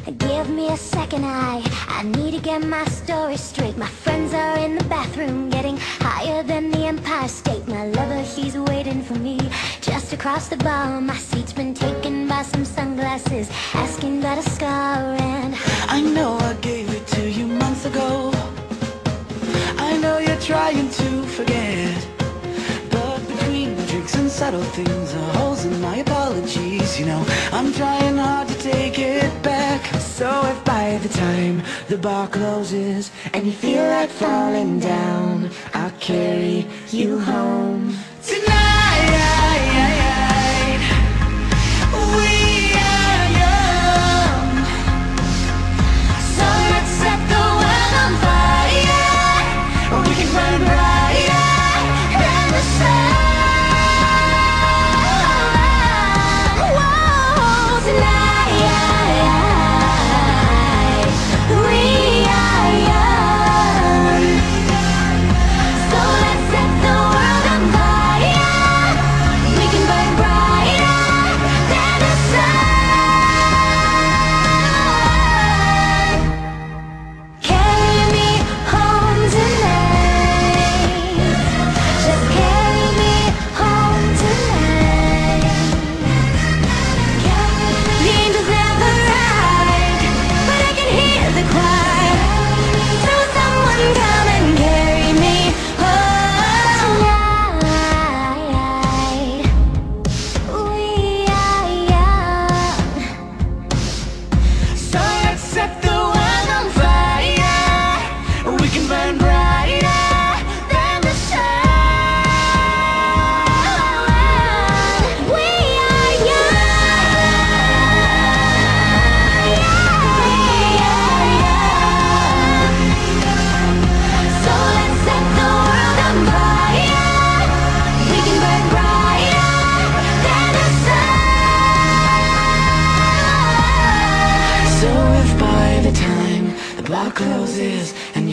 Give me a second, I need to get my story straight. My friends are in the bathroom getting higher than the Empire State. My lover, he's waiting for me just across the bar. My seat's been taken by some sunglasses asking about a scar. And I know I gave it to you months ago. I know you're trying to forget, but between the drinks and subtle things are holes in my apologies. You know, I'm trying hard to take it back. So if by the time the bar closes and you feel like falling down, I'll carry you home tonight. We are young, so let's set the world on fire. We can burn brighter than the sun. Whoa, tonight we are young, so let's set the world on fire. We can burn brighter than the sun. Carry me home tonight. Just carry me home tonight. The angels never arrived, but I can hear the choir. So someone come and carry me home tonight. We are young, so let's set the world on fire. We can burn brighter than the sun. We are young, so let's set the world on fire. We can burn brighter than the sun. So if by the time the bar closes and